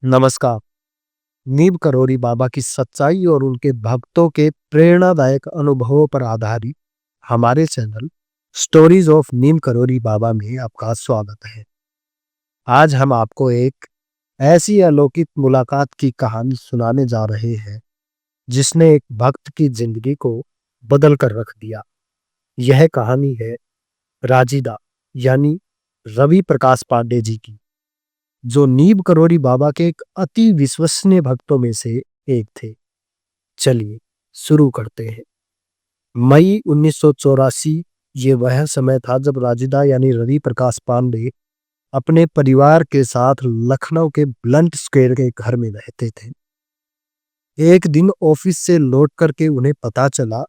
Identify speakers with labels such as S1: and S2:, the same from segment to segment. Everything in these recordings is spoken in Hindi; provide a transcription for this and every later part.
S1: नमस्कार। नीम करोली बाबा की सच्चाई और उनके भक्तों के प्रेरणादायक अनुभवों पर आधारित हमारे channel stories of Neem Karoli Baba में आपका स्वागत है। आज हम आपको एक ऐसी अलौकिक मुलाकात की कहानी सुनाने जा रहे हैं जिसने एक भक्त की जिंदगी को बदल कर रख दिया। यह कहानी है राजीदा यानी रवि प्रकाश पांडे जी की, जो नीम करोली बाबा के एक अति विश्वसनीय भक्तों में से एक थे। चलिए शुरू करते हैं। मई 1984 ये वह समय था जब राजिदा यानी रवि प्रकाश पांडे अपने परिवार के साथ लखनऊ के ब्लंट स्क्वायर के घर में रहते थे। एक दिन ऑफिस से लौट करके उन्हें पता चला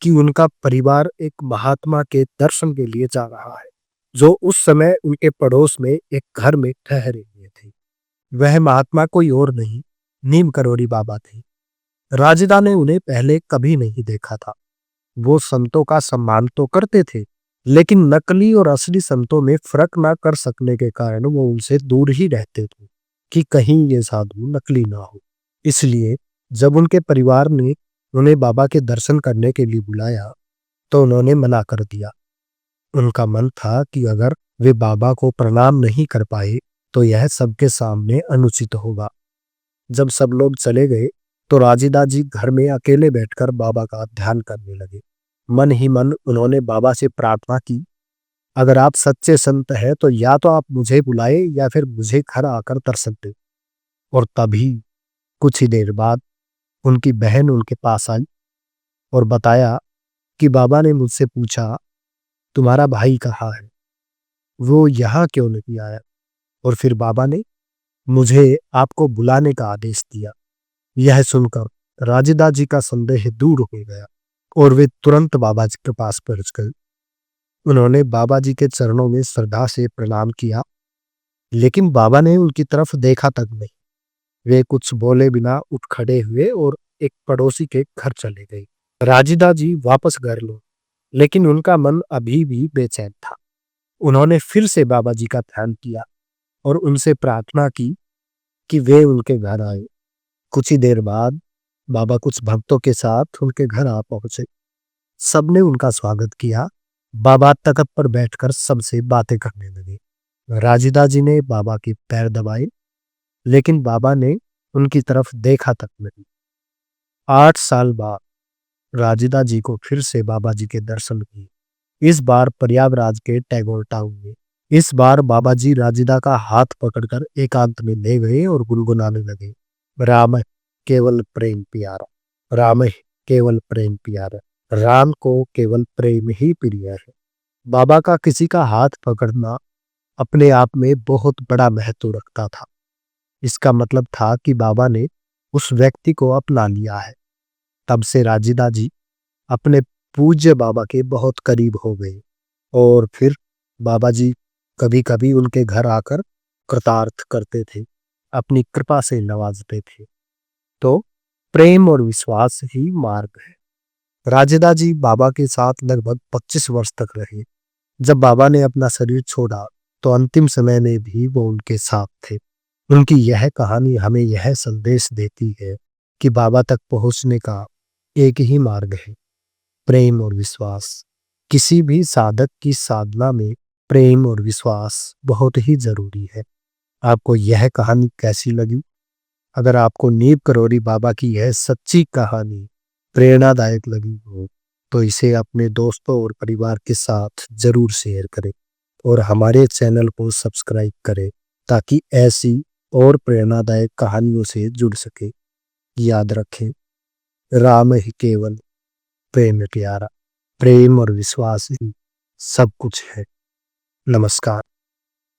S1: कि उनका परिवार एक महात्मा के दर्शन के लिए जा रहा है, जो उस समय उनके पड़ोस में एक घर में ठहरे हुए थे। वह महात्मा कोई और नहीं, नीम करोली बाबा थे। राजिदा ने उन्हें पहले कभी नहीं देखा था। वो संतों का सम्मान तो करते थे, लेकिन नकली और असली संतों में फर्क ना कर सकने के कारण वो उनसे दूर ही रहते थे कि कहीं ये साधु नकली ना हो। इसलिए जब उनके परिवार ने उन्हें बाबा के दर्शन करने के लिए बुलाया तो उन्होंने मना कर दिया। उनका मन था कि अगर वे बाबा को प्रणाम नहीं कर पाए तो यह सबके सामने अनुचित होगा। जब सब लोग चले गए तो राजिदा जी घर में अकेले बैठकर बाबा का ध्यान करने लगे। मन ही मन उन्होंने बाबा से प्रार्थना की, अगर आप सच्चे संत हैं तो या तो आप मुझे बुलाए या फिर मुझे घर आकर दर्शन दे। और तभी कुछ ही देर बाद उनकी बहन उनके पास आई और बताया कि बाबा ने मुझसे पूछा, तुम्हारा भाई कहाँ है, वो यहाँ क्यों नहीं आया। और फिर बाबा ने मुझे आपको बुलाने का आदेश दिया। यह सुनकर राजिदा जी का संदेह दूर हो गया और वे तुरंत बाबा जी के पास पहुंच गए। उन्होंने बाबा जी के चरणों में श्रद्धा से प्रणाम किया, लेकिन बाबा ने उनकी तरफ देखा तक नहीं। वे कुछ बोले बिना उठ खड़े हुए और एक पड़ोसी के घर चले गए। राजिदा जी वापस घर लौटे, लेकिन उनका मन अभी भी बेचैन था। उन्होंने फिर से बाबा जी का ध्यान किया और उनसे प्रार्थना की कि वे उनके घर आए। कुछ ही देर बाद बाबा कुछ भक्तों के साथ उनके घर आ पहुंचे। सबने उनका स्वागत किया। बाबा तख्त पर बैठकर सबसे बातें करने लगे। राजिदा जी ने बाबा के पैर दबाए, लेकिन बाबा ने उनकी तरफ देखा तक नहीं। 8 साल बाद राजिदा जी को फिर से बाबा जी के दर्शन हुए, इस बार प्रयागराज के टैगोर टाउन में। इस बार बाबा जी राजिदा का हाथ पकड़कर एकांत में ले गए और गुनगुनाने लगे, राम केवल प्रेम प्यारा, राम केवल प्रेम प्यारा, राम को केवल प्रेम ही प्रिय है। बाबा का किसी का हाथ पकड़ना अपने आप में बहुत बड़ा महत्व रखता था। इसका मतलब था कि बाबा ने उस व्यक्ति को अपना लिया है। तब से राजिदा जी अपने पूज्य बाबा के बहुत करीब हो गए और फिर बाबा जी कभी कभी उनके घर आकर कृतार्थ करते थे, अपनी कृपा से नवाजते थे। तो प्रेम और विश्वास ही मार्ग है। राजिदा जी बाबा के साथ लगभग 25 वर्ष तक रहे। जब बाबा ने अपना शरीर छोड़ा तो अंतिम समय में भी वो उनके साथ थे। उनकी यह कहानी हमें यह संदेश देती है कि बाबा तक पहुंचने का एक ही मार्ग है, प्रेम और विश्वास। किसी भी साधक की साधना में प्रेम और विश्वास बहुत ही जरूरी है। आपको यह कहानी कैसी लगी? अगर आपको नीम करोली बाबा की यह सच्ची कहानी प्रेरणादायक लगी हो तो इसे अपने दोस्तों और परिवार के साथ जरूर शेयर करें और हमारे चैनल को सब्सक्राइब करें ताकि ऐसी और प्रेरणादायक कहानियों से जुड़ सके। याद रखें, राम ही केवल प्रेम प्यारा, प्रेम और विश्वास ही सब कुछ है। नमस्कार।